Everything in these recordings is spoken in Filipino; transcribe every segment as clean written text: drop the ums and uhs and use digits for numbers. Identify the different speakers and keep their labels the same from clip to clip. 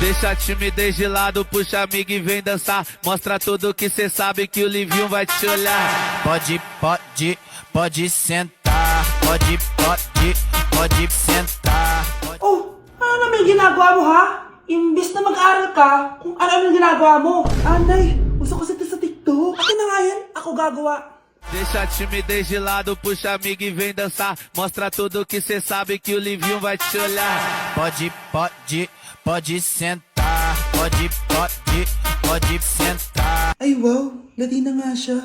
Speaker 1: Deixa a timidez de lado, puxa amigo e vem dançar. Mostra tudo que cê sabe que o Livinho vai te olhar. Pode sentar. Pode sentar.
Speaker 2: Oh, ano naman yung ginagawa mo ha? Imbis na mag-aral ka, kung ano yung ginagawa mo. Anday, uso ko sa TikTok. Akin na nga yan, ako gagawa.
Speaker 1: Deixa a timidez de lado, puxa amigo e vem dançar. Mostra tudo que cê sabe que o Livinho vai te olhar. Pode sentar. Pode sentar.
Speaker 2: Ay wow, Latina nga siya.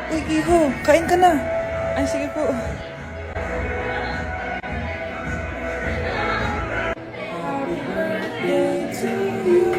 Speaker 2: Uy, Iho, kain ka na. Ay, sige po. Happy birthday to you.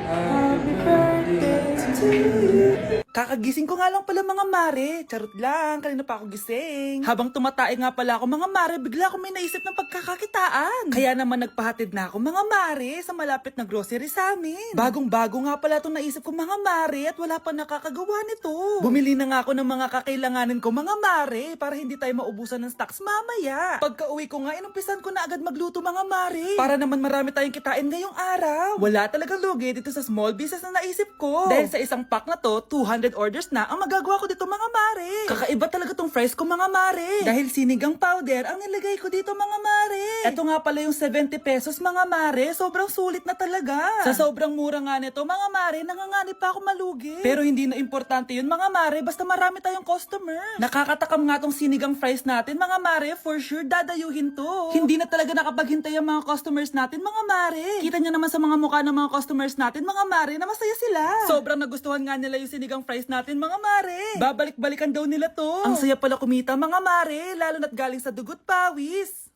Speaker 2: Happy birthday to you. Kakagising ko nga lang pala mga mare. Charot lang, kanina pa ako gising. Habang tumatae nga pala ako mga mare, bigla ako may naisip ng pagkakakitaan. Kaya naman nagpahatid na ako mga mare sa malapit na grocery sa amin. Bagong-bago nga pala itong naisip ko mga mare at wala pa nakakagawa nito. Bumili na nga ako ng mga kakailanganin ko mga mare para hindi tayo maubusan ng stocks mamaya. Pagka uwi ko nga, inumpisan ko na agad magluto mga mare. Para naman marami tayong kitain ngayong araw. Wala talagang lugi dito sa small business na naisip ko. Dahil sa isang pack na to, 200 orders na ang magagawa ko dito mga mare. Kakaiba talaga tong fries ko mga mare. Dahil sinigang powder ang nilagay ko dito mga mare. Ito nga pala yung 70 pesos mga mare. Sobrang sulit na talaga. Sa sobrang mura nga nito mga mare, nanganganib pa ako malugi. Pero hindi na importante yun mga mare, basta marami tayong customer. Nakakatakam nga tong sinigang fries natin mga mare, for sure dadayuhin to. Hindi na talaga nakapaghintay ang mga customers natin mga mare. Kita nyo naman sa mga mukha ng mga customers natin mga mare na masaya sila. Sobrang nagustuhan nga nila yung sinigang fries natin mga mare. Babalik-balikan daw nila to. Ang saya pala kumita mga mare, lalo na't galing sa dugot pawis.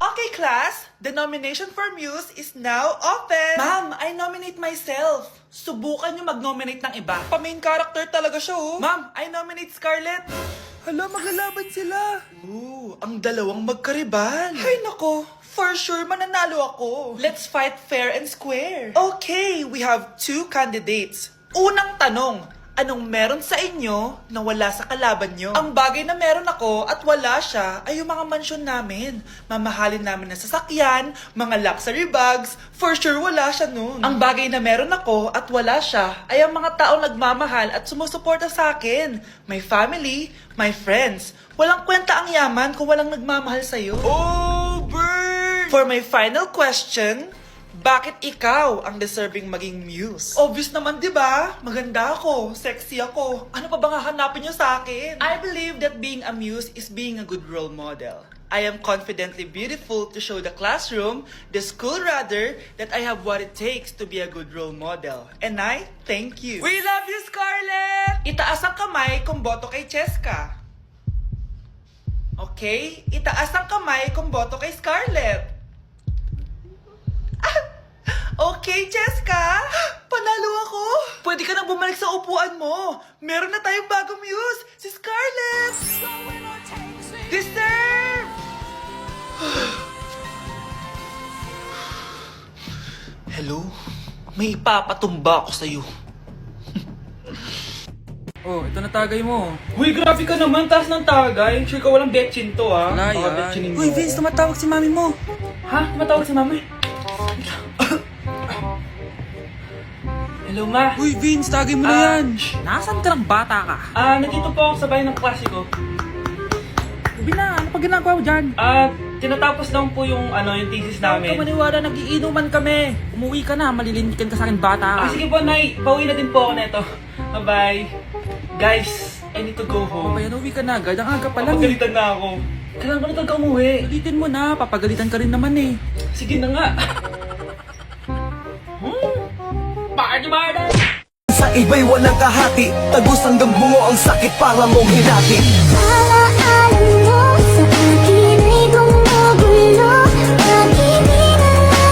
Speaker 2: Okay class, the nomination for Muse is now open. Ma'am, I nominate myself. Subukan nyo mag-nominate ng iba. Pa-main character talaga siya oh. Ma'am, I nominate Scarlett. Hala, maglalaban sila. Ooh, ang dalawang magkaribal. Ay nako, for sure mananalo ako. Let's fight fair and square. Okay, we have 2 candidates. Unang tanong, anong meron sa inyo na wala sa kalaban nyo? Ang bagay na meron ako at wala siya ay yung mga mansyon namin. Mamahalin namin na sasakyan, mga luxury bags, for sure wala siya nun. Ang bagay na meron ako at wala siya ay ang mga taong nagmamahal at sumusuporta sa akin. My family, my friends. Walang kwenta ang yaman kung walang nagmamahal sa'yo. Oh, burn! For my final question, bakit ikaw ang deserving maging muse? Obvious naman, di ba? Maganda ako, sexy ako. Ano pa bang hahanapin niyo sa akin? I believe that being a muse is being a good role model. I am confidently beautiful to show the classroom, the school rather, that I have what it takes to be a good role model. And I thank you. We love you, Scarlett! Itaas ang kamay kung boto kay Cheska. Okay? Itaas ang kamay kung boto kay Scarlett. Okay, Cheska! Panalo ako! Pwede ka nang bumalik sa upuan mo! Meron na tayong bagong muse! Si Scarlett! Deserve! Hello? May ipapatumba ako sa'yo.
Speaker 3: Oh, ito na tagay mo.
Speaker 2: Uy, grabe ka naman! Taas ng tagay! Sure ka walang betchin to, ha?
Speaker 3: Wala
Speaker 2: Baka
Speaker 3: yan.
Speaker 2: betchinin mo.
Speaker 3: Uy, Vince, tumatawag si mami mo.
Speaker 2: Ha? Tumatawag si mami? Hello, ma.
Speaker 3: Uy, Vince, tagay mo na yan. Nasaan ka ng bata ka?
Speaker 2: Nandito po ako sa bahay ng klase ko.
Speaker 3: Sabi na, ano pa ginagawa mo dyan?
Speaker 2: Tinatapos lang po yung thesis
Speaker 3: Huwag ka
Speaker 2: namin.
Speaker 3: maniwala, nagiinuman kami. Umuwi ka na, malilintikan ka sa akin bata ka.
Speaker 2: Sige po, Nay. Pauwi na din po ako neto. Bye-bye. Guys, I need to go home.
Speaker 3: Bayan, uwi ka na agad. Ang aga pa lang eh.
Speaker 2: Papagalitan na ako. Kailangan ko na talaga umuwi.
Speaker 3: Ulitin mo na, papagalitan ka rin naman eh.
Speaker 2: Sige na nga. Party!
Speaker 4: Sa iba'y walang kahati, tagos hanggang bungo ang sakit para mong hinati.
Speaker 5: Alaalan mo sa akin ay gumugulo. Pag-ibig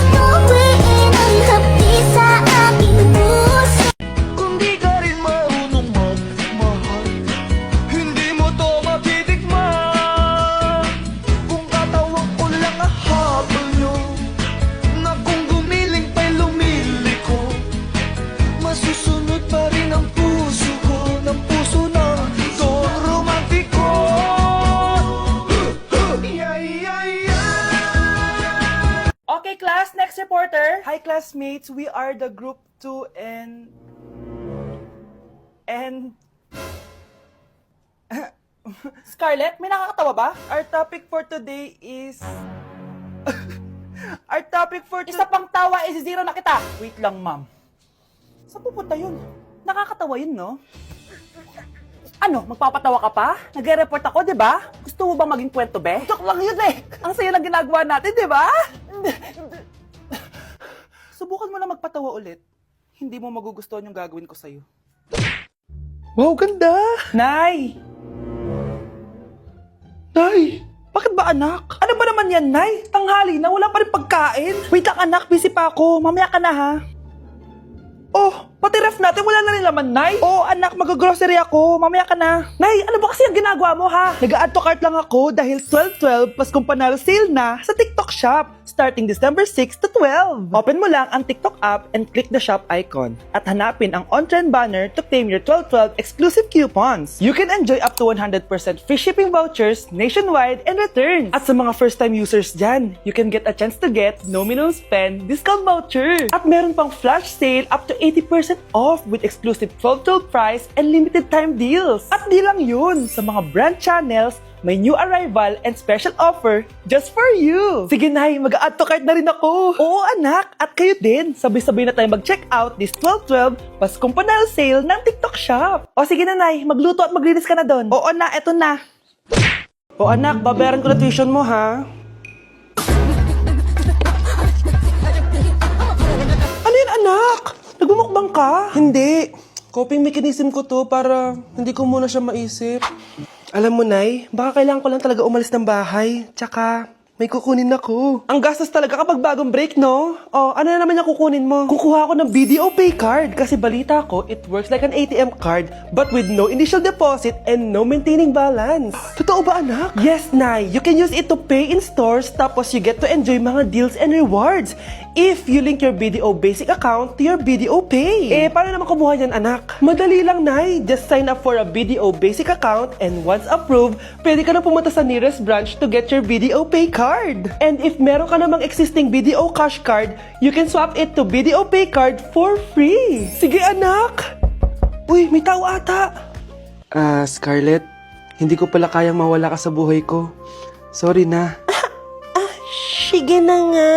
Speaker 5: na tuwiin ang hapdi sa aking puso.
Speaker 4: Kung di ka rin marunong magmahal, hindi mo to matitikman. Kung katawag ko lang ang habol nyo,
Speaker 2: reporter! Hi, classmates! We are the group 2 and... Scarlett, may nakakatawa ba? Our topic for today is... Isa pang tawa is zero na kita! Wait lang, ma'am. Saan pupunta yun? Nakakatawa yun, no? Ano, magpapatawa ka pa? Nagre-report ako, di ba? Gusto mo bang maging kwento, be? Joke lang yun eh! Ang saya ng ginagawa natin, di ba? Subukan mo na magpatawa ulit. Hindi mo magugustuhan yung gagawin ko sa'yo. Wow, ganda! Nay! Nay! Bakit ba, anak? Ano ba naman yan, Nay? Tanghali na, wala pa rin pagkain. Wait lang, anak. Busy pa ako. Mamaya ka na, ha? Oh, pati ref natin, wala na rin laman, Nay. Oh, anak, mag-grocery ako. Mamaya ka na. Nay, ano ba kasi ang ginagawa mo, ha? Nag-add to cart lang ako dahil 12/12 plus kung panalo sale na sa TikTok shop starting December 6 to 12. Open mo lang ang TikTok app and click the shop icon at hanapin ang on-trend banner to claim your 12/12 exclusive coupons. You can enjoy up to 100% free shipping vouchers nationwide and returns. At sa mga first-time users dyan, you can get a chance to get no minimum spend discount voucher. At meron pang flash sale up to 80% off with exclusive 12/12 price and limited time deals. At di lang yun, sa mga brand channels, may new arrival and special offer just for you. Sige, Nay, mag-add to cart na rin ako. Oo, anak, at kayo din. Sabay-sabay na tayo mag-check out this 12/12 Paskong Panalo sale ng TikTok shop. O sige na, Nay, magluto at maglinis ka na doon. Oo na, eto na. O anak, babayaran ko na tuition mo, ha? Ano yan, anak? Nagmumukbang ka? Hindi. Coping mechanism ko to para hindi ko muna siya maisip. Alam mo, Nay, baka kailangan ko lang talaga umalis ng bahay. Tsaka, may kukunin ako. Ang gastos talaga kapag bagong break, no? Oh, ano na naman yung kukunin mo? Kukuha ako ng BDO Pay card kasi balita ko, it works like an ATM card but with no initial deposit and no maintaining balance. Totoo ba, anak? Yes, Nay. You can use it to pay in stores tapos you get to enjoy mga deals and rewards if you link your BDO Basic account to your BDO Pay. Eh, paano naman kumuha yan, anak? Madali lang, Nay. Just sign up for a BDO Basic account and once approved, pwede ka na pumunta sa nearest branch to get your BDO Pay card. And if meron ka namang existing BDO Cash card, you can swap it to BDO Pay card for free. Sige, anak! Uy, may tao ata. Scarlett, hindi ko pala kayang mawala ka sa buhay ko. Sorry na. Sige na nga.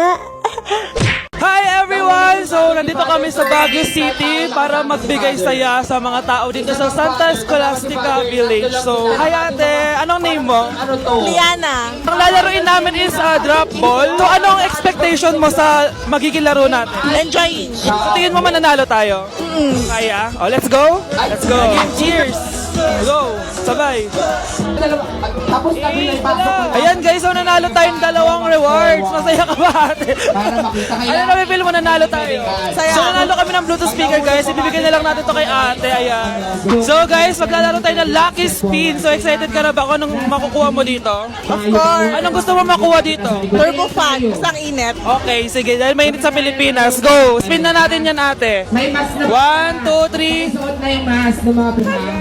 Speaker 2: Hi everyone! So, nandito kami sa Baguio City para magbigay saya sa mga tao dito sa Santa Scholastica Village. So, hi ate! Anong name mo?
Speaker 6: Liana.
Speaker 2: Ang lalaroin namin is drop ball. So, anong expectation mo sa magiging laro natin?
Speaker 6: Enjoying.
Speaker 2: So, tingin mo mananalo tayo? Kaya? Oh, let's go! Let's go! Cheers! Go! Sabay! Ayan guys, so nanalo tayong dalawang rewards. Masaya ka ba ate? Ano na feel mo nanalo tayo?
Speaker 6: Saya.
Speaker 2: So nanalo kami ng Bluetooth speaker guys. Ibibigay na lang natin to kay ate. Ayan. So guys, maglalaro tayo ng Lucky Spin. So excited ka na ba kung anong makukuha mo dito?
Speaker 6: Of course.
Speaker 2: Anong gusto mo makuha dito?
Speaker 6: Turbo fan. Isang init.
Speaker 2: Okay, sige. Dahil mainit sa Pilipinas. Go! Spin na natin yan ate.
Speaker 7: May mask na
Speaker 2: 1, 2, 3.
Speaker 7: suot na yung mask ng mga pinag.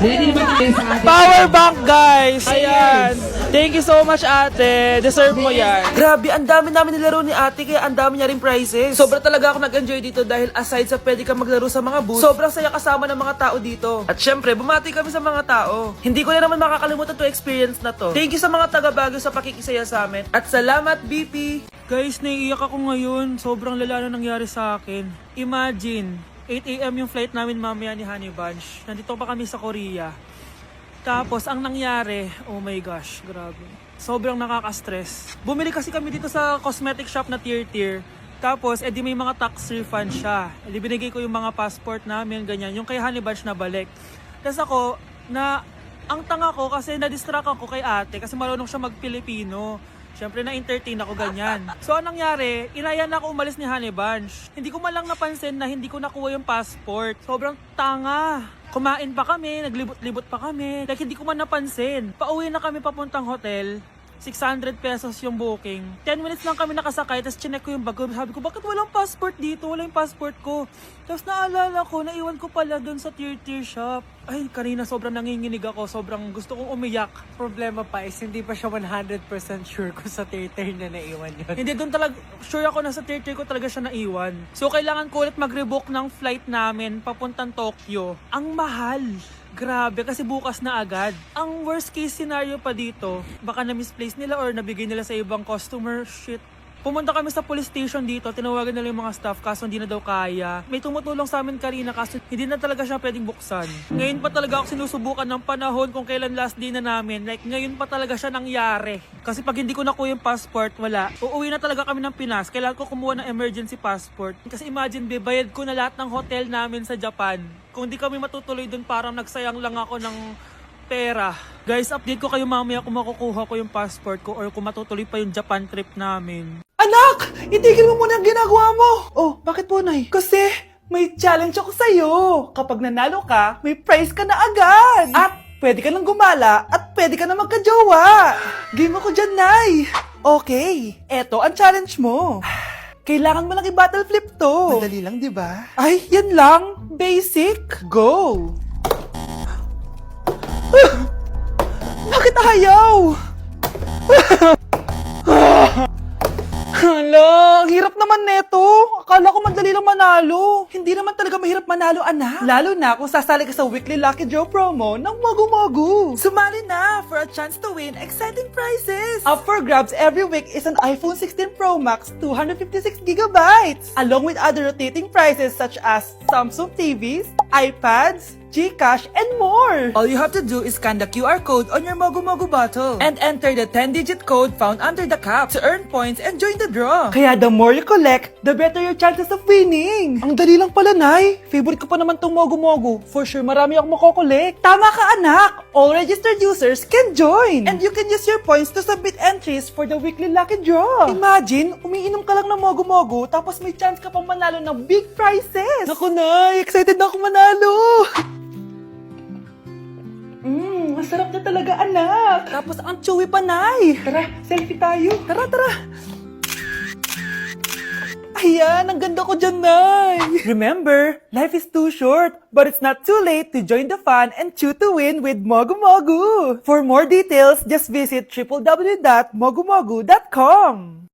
Speaker 7: Ready naman tayo sa ating
Speaker 2: Power bank, guys! Ayan! Thank you so much, ate. Deserve mo yan. Grabe, ang dami namin nilaro ni ate, kaya ang dami niya rin prizes. Sobra talaga ako nag-enjoy dito dahil aside sa pwede ka maglaro sa mga booths, sobrang saya kasama ng mga tao dito. At syempre, bumati kami sa mga tao. Hindi ko na naman makakalimutan to experience na to. Thank you sa mga taga-Baguio sa pakikisaya sa amin. At salamat, BP! Guys, naiiyak ako ngayon. Sobrang lala na nangyari sa akin. Imagine, 8 AM yung flight namin mamaya ni Honey Bunch. Nandito pa kami sa Korea. Tapos, ang nangyari, oh my gosh, grabe. Sobrang nakaka-stress. Bumili kasi kami dito sa cosmetic shop na tier-tier. Tapos, edi may mga tax refund siya. Edi binigay ko yung mga passport namin, ganyan. Yung kay Honey Bunch na balik. Tapos ako, ang tanga ko kasi na-distract ako kay ate kasi marunong siya mag-Pilipino. Siyempre na-entertain ako ganyan. So anong nangyari, inaya na ako umalis ni Honey Bunch. Hindi ko man lang napansin na hindi ko nakuha yung passport. Sobrang tanga. Kumain pa kami, naglibot-libot pa kami. Like hindi ko man napansin. Pauwi na kami papuntang hotel.
Speaker 3: 600 pesos yung booking. 10 minutes lang kami nakasakay, tapos chinek ko yung bag ko. Sabi ko, bakit walang passport dito? Wala yung passport ko. Tapos naalala ko, naiwan ko pala doon sa tier shop. Ay, kanina sobrang nanginginig ako. Sobrang gusto kong umiyak.
Speaker 8: Problema pa is hindi pa siya 100% sure kung sa tier na naiwan yun.
Speaker 3: Hindi doon talaga, sure ako na sa tier ko talaga siya naiwan. So, kailangan ko ulit mag-rebook ng flight namin papuntang Tokyo. Ang mahal. Grabe, kasi bukas na agad. Ang worst case scenario pa dito, baka na-misplace nila or nabigay nila sa ibang customer. Shit. Pumunta kami sa police station dito, tinawagan nila yung mga staff kaso hindi na daw kaya. May tumutulong sa amin kanina kaso hindi na talaga siya pwedeng buksan. Ngayon pa talaga ako sinusubukan ng panahon kung kailan last day na namin. Like ngayon pa talaga siya nangyari. Kasi pag hindi ko nakuha yung passport, wala. Uuwi na talaga kami ng Pinas. Kailangan ko kumuha ng emergency passport. Kasi imagine, bayad ko na lahat ng hotel namin sa Japan. Kung di kami matutuloy dun, parang nagsayang lang ako ng pera. Guys, update ko kayo mamaya kung makukuha ko yung passport ko or kung matutuloy pa yung Japan trip namin.
Speaker 2: Anak! Itigil mo muna ang ginagawa mo! Oh, bakit po, Nay? Kasi may challenge ako sa'yo. Kapag nanalo ka, may prize ka na agad. At pwede ka nang gumala at pwede ka na magka-jowa. Game ako dyan, Nay. Okay, eto ang challenge mo. Kailangan mo lang i-battle flip to. Madali lang, di ba? Ay, yan lang. Basic. Go! Bakit ayaw? Hala, ang hirap naman neto. Akala ko madali lang manalo. Hindi naman talaga mahirap manalo, anak. Lalo na kung sasali ka sa weekly Lucky Draw promo ng Mogu Mogu. Sumali na for a chance to win exciting prizes. Up for grabs every week is an iPhone 16 Pro Max 256GB, along with other rotating prizes such as Samsung TVs, iPads, GCash, and more! All you have to do is scan the QR code on your Mogu Mogu bottle and enter the 10-digit code found under the cap to earn points and join the draw. Kaya the more you collect, the better your chances of winning. Ang dali lang pala, Nay. Favorite ko pa naman tong Mogu Mogu. For sure, marami akong makokolek. Tama ka, anak! All registered users can join! And you can use your points to submit entries for the weekly Lucky Draw. Imagine, umiinom ka lang ng Mogu Mogu tapos may chance ka pang manalo ng big prizes. Naku, Nay! Excited na ako manalo! Masarap na talaga, anak. Tapos ang chewy pa, Nay. Tara, selfie tayo. Tara, tara. Ayan, ang ganda ko dyan, Nay. Remember, life is too short, but it's not too late to join the fun and chew to win with Mogu Mogu. For more details, just visit www.mogumogu.com.